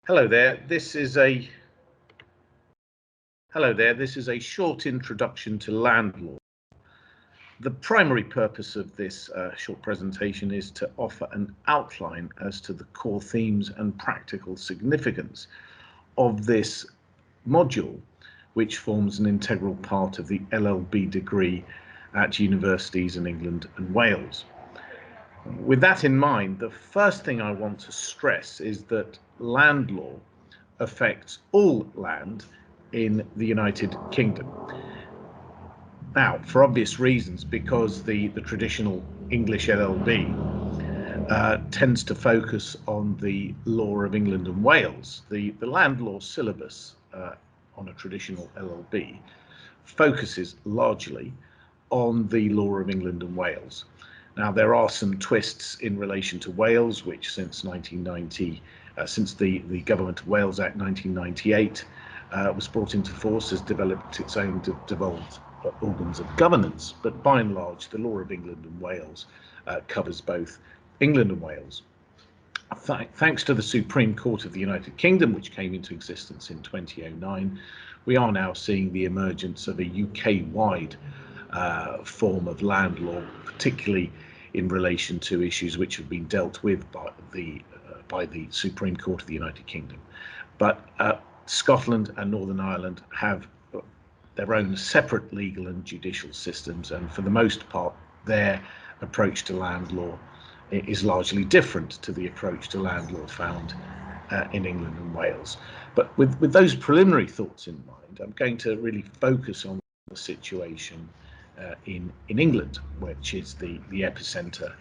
Hello there. This is a short introduction to land law. The primary purpose of this short presentation is to offer an outline as to the core themes and practical significance of this module, which forms an integral part of the LLB degree at universities in England and Wales. With that in mind, the first thing I want to stress is that land law affects all land in the United Kingdom. Now, for obvious reasons, because the traditional English LLB tends to focus on the law of England and Wales. The land law syllabus on a traditional LLB focuses largely on the law of England and Wales. Now, there are some twists in relation to Wales, which since 1990, since the Government of Wales Act 1998 was brought into force, has developed its own devolved organs of governance. But by and large, the law of England and Wales covers both England and Wales. Thanks to the Supreme Court of the United Kingdom, which came into existence in 2009, we are now seeing the emergence of a UK-wide form of land law, particularly in relation to issues which have been dealt with by the Supreme Court of the United Kingdom. But Scotland and Northern Ireland have their own separate legal and judicial systems, and for the most part, their approach to land law is largely different to the approach to land law found in England and Wales. But with those preliminary thoughts in mind, I'm going to really focus on the situation in England, which is the epicenter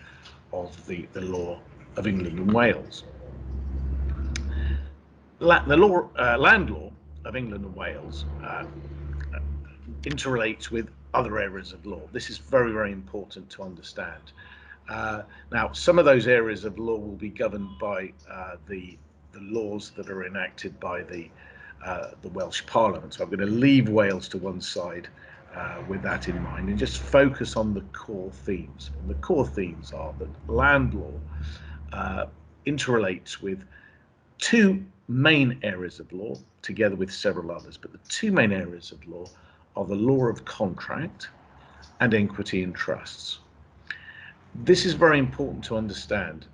of the law of England and Wales. Land law of England and Wales interrelates with other areas of law. This is very, very important to understand. Now, some of those areas of law will be governed by the laws that are enacted by the Welsh Parliament. So I'm going to leave Wales to one side with that in mind and just focus on the core themes. And the core themes are that land law interrelates with two main areas of law, together with several others, but the two main areas of law are the law of contract and equity in trusts. This is very important to understand.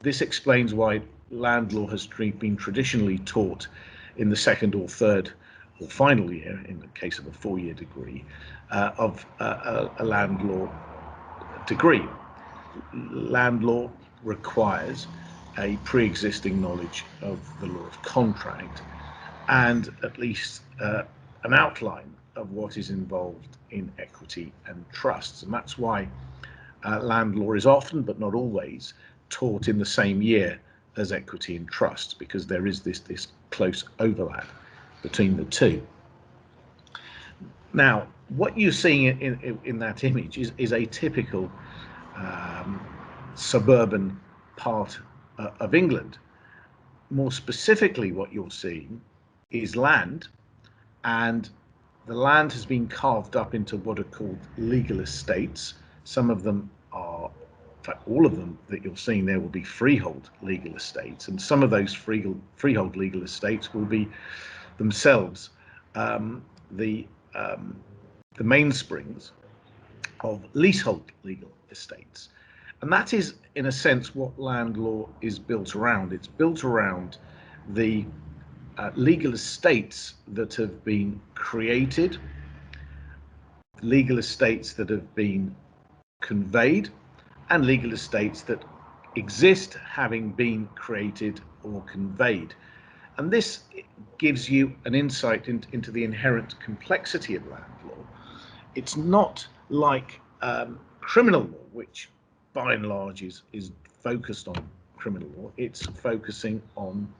This explains why land law has been traditionally taught in the second or third or final year, in the case of a four-year degree, of a land law degree. Land law requires a pre-existing knowledge of the law of contract and at least an outline of what is involved in equity and trusts. And that's why land law is often, but not always, taught in the same year as equity and trusts, because there is this close overlap between the two. Now, what you're seeing in that image is a typical suburban part of England. More specifically, what you're seeing is land, and the land has been carved up into what are called legal estates. Some of them are, in fact, all of them that you're seeing there will be freehold legal estates, and some of those freehold legal estates will be themselves the mainsprings of leasehold legal estates. And that is, in a sense, what land law is built around. It's built around the legal estates that have been created, legal estates that have been conveyed, and legal estates that exist having been created or conveyed. And this gives you an insight into the inherent complexity of land law. It's not like criminal law, which by and large is focused on criminal law. It's focusing on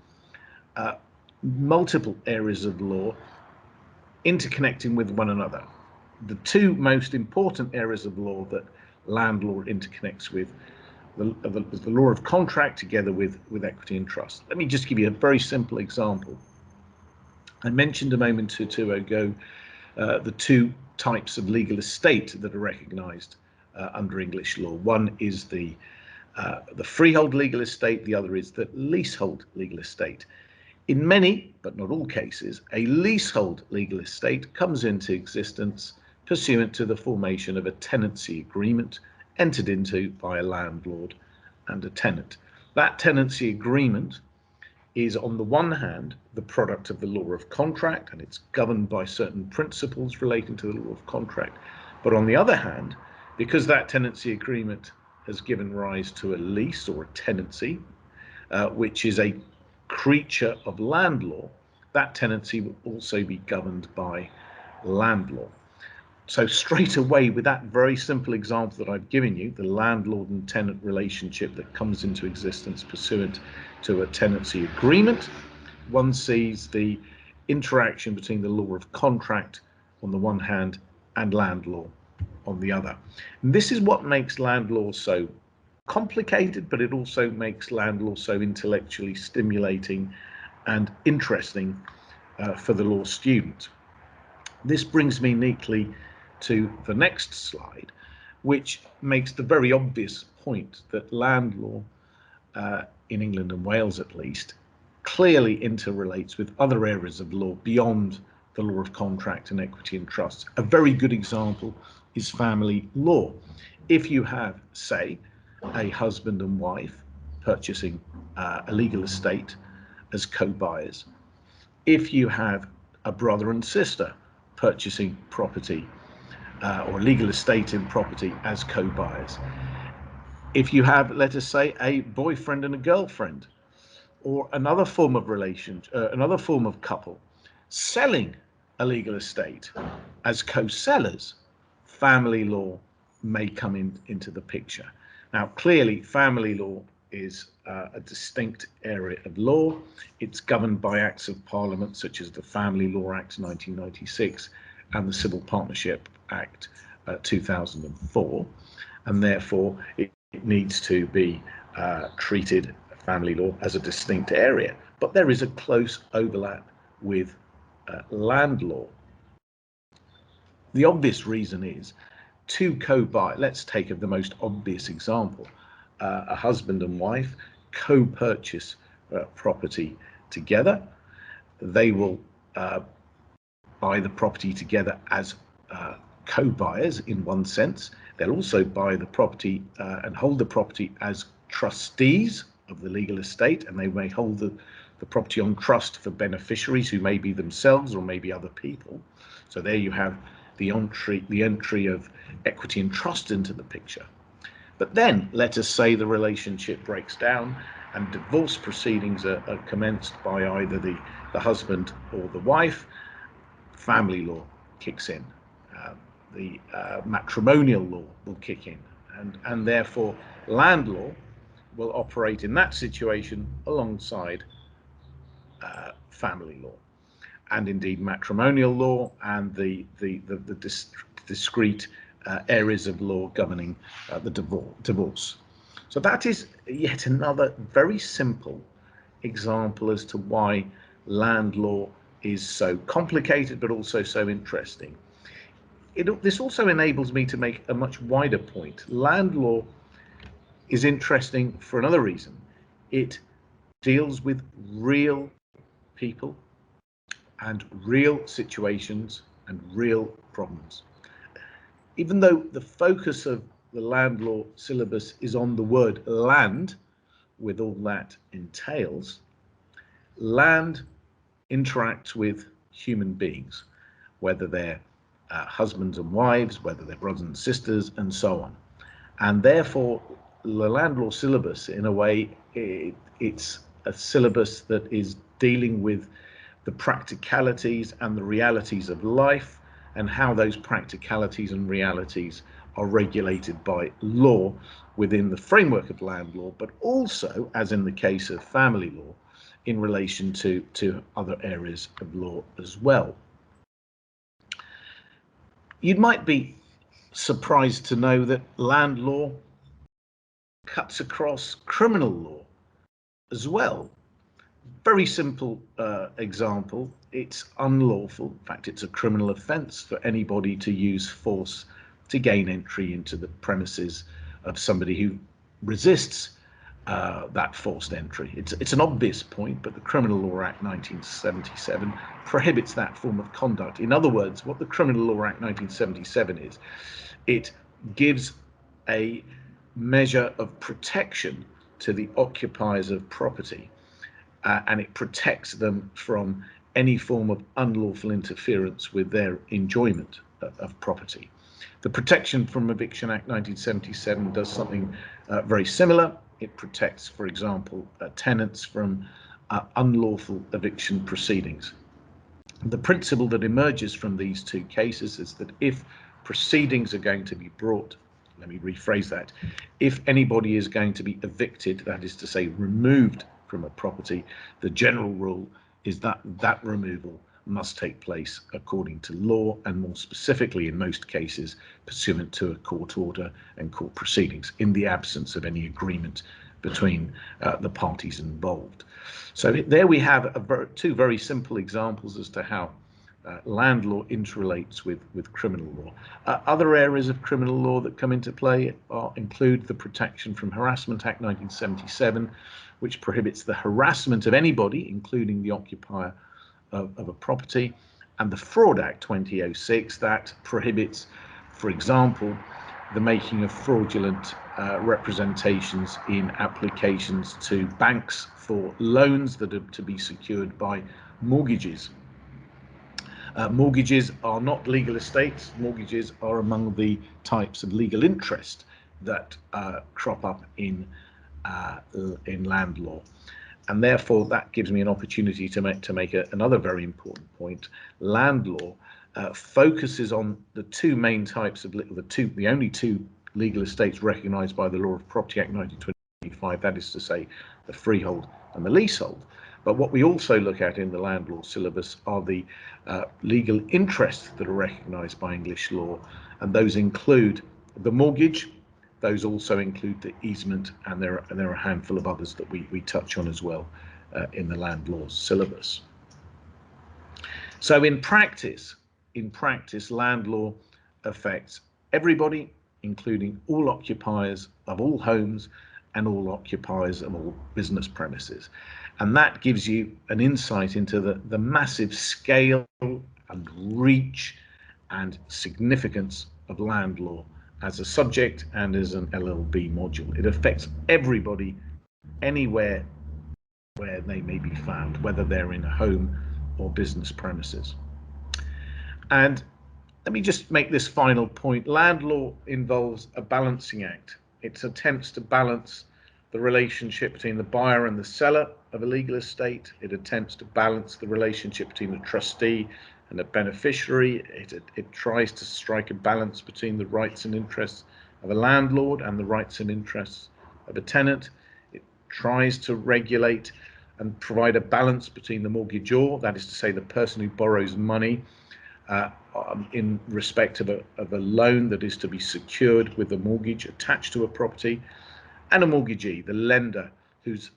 multiple areas of law interconnecting with one another. The two most important areas of law that land law interconnects with the law of contract together with equity and trust. Let me just give you a very simple example. I mentioned a moment or two ago the two types of legal estate that are recognized under English law. One is the freehold legal estate, the other is the leasehold legal estate. In many, but not all cases, a leasehold legal estate comes into existence pursuant to the formation of a tenancy agreement entered into by a landlord and a tenant. That tenancy agreement is, on the one hand, the product of the law of contract, and it's governed by certain principles relating to the law of contract. But on the other hand, because that tenancy agreement has given rise to a lease or a tenancy, which is a creature of land law, that tenancy will also be governed by land law. So straight away, with that very simple example that I've given you, the landlord and tenant relationship that comes into existence pursuant to a tenancy agreement, one sees the interaction between the law of contract on the one hand and land law on the other. And this is what makes land law so complicated, but it also makes land law so intellectually stimulating and interesting for the law student. This brings me neatly to the next slide, which makes the very obvious point that land law, in England and Wales at least, clearly interrelates with other areas of law beyond the law of contract and equity and trusts. A very good example is family law. If you have, say, a husband and wife purchasing a legal estate as co-buyers, if you have a brother and sister purchasing property or legal estate in property as co-buyers, if you have, let us say, a boyfriend and a girlfriend, or another form of another form of couple selling a legal estate as co-sellers, family law may come into the picture. Now, clearly, family law is a distinct area of law. It's governed by acts of parliament such as the Family Law Act 1996 and the Civil Partnership Act 2004, and therefore it needs to be treated, family law, as a distinct area. But there is a close overlap with land law. The obvious reason is two co-buy. Let's take the most obvious example. A husband and wife co-purchase property together. They will buy the property together as co-buyers in one sense. They'll also buy the property and hold the property as trustees of the legal estate, and they may hold the property on trust for beneficiaries who may be themselves or maybe other people. So there you have the entry of equity and trust into the picture. But then let us say the relationship breaks down and divorce proceedings are commenced by either the husband or the wife. Family law kicks in. The matrimonial law will kick in, and therefore land law will operate in that situation alongside family law, and indeed matrimonial law and the discrete areas of law governing the divorce. So that is yet another very simple example as to why land law is so complicated but also so interesting. This also enables me to make a much wider point. Land law is interesting for another reason. It deals with real people and real situations and real problems. Even though the focus of the land law syllabus is on the word land, with all that entails, land interacts with human beings, whether they're husbands and wives, whether they're brothers and sisters, and so on. And therefore, the land law syllabus, in a way, it's a syllabus that is dealing with the practicalities and the realities of life, and how those practicalities and realities are regulated by law within the framework of land law, but also, as in the case of family law, in relation to other areas of law as well. You might be surprised to know that land law cuts across criminal law as well. Very simple example, it's unlawful, in fact it's a criminal offence for anybody to use force to gain entry into the premises of somebody who resists that forced entry. It's an obvious point, but the Criminal Law Act 1977 prohibits that form of conduct. In other words, what the Criminal Law Act 1977 is, it gives a measure of protection to the occupiers of property, and it protects them from any form of unlawful interference with their enjoyment of property. The Protection from Eviction Act 1977 does something very similar. It protects, for example, tenants from unlawful eviction proceedings. The principle that emerges from these two cases is that if proceedings are going to be brought, let me rephrase that, if anybody is going to be evicted, that is to say removed from a property, the general rule is that that removal must take place according to law, and more specifically in most cases pursuant to a court order and court proceedings, in the absence of any agreement between the parties involved. So there we have two very simple examples as to how land law interrelates with criminal law. Other areas of criminal law that come into play include the Protection from Harassment Act 1977, which prohibits the harassment of anybody, including the occupier of a property, and the Fraud Act 2006 that prohibits, for example, the making of fraudulent representations in applications to banks for loans that are to be secured by mortgages. Mortgages are not legal estates. Mortgages are among the types of legal interest that crop up in land law. And therefore, that gives me an opportunity to make another very important point. Land law focuses on the two main types of the only two legal estates recognised by the Law of Property Act 1925. That is to say, the freehold and the leasehold. But what we also look at in the land law syllabus are the legal interests that are recognised by English law, and those include the mortgage. Those also include the easement, and there are a handful of others that we touch on as well in the land law syllabus. So in practice, land law affects everybody, including all occupiers of all homes and all occupiers of all business premises. And that gives you an insight into the massive scale and reach and significance of land law as a subject and as an LLB module. It affects everybody, anywhere where they may be found, whether they're in a home or business premises. And let me just make this final point. Land law involves a balancing act. It attempts to balance the relationship between the buyer and the seller of a legal estate. It attempts to balance the relationship between the trustee and the beneficiary. It tries to strike a balance between the rights and interests of a landlord and the rights and interests of a tenant. It tries to regulate and provide a balance between the mortgagor, that is to say the person who borrows money in respect of a loan that is to be secured with a mortgage attached to a property, and a mortgagee, the lender, whose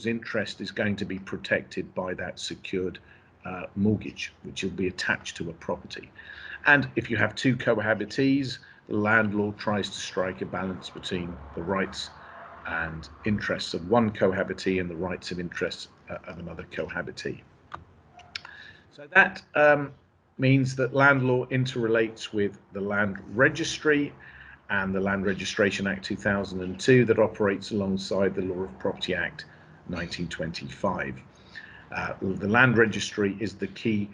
interest is going to be protected by that secured mortgage, which will be attached to a property. And if you have two cohabitees, the landlord tries to strike a balance between the rights and interests of one cohabitee and the rights and interests of another cohabitee. So that means that land law interrelates with the land registry and the Land Registration Act 2002 that operates alongside the Law of Property Act 1925. The land registry is the key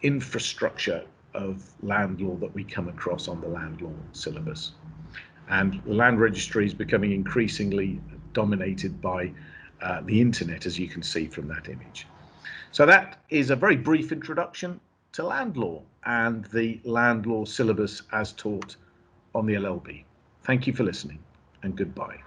infrastructure of land law that we come across on the land law syllabus. And the land registry is becoming increasingly dominated by the internet, as you can see from that image. So that is a very brief introduction to land law and the land law syllabus as taught on the LLB. Thank you for listening, and goodbye.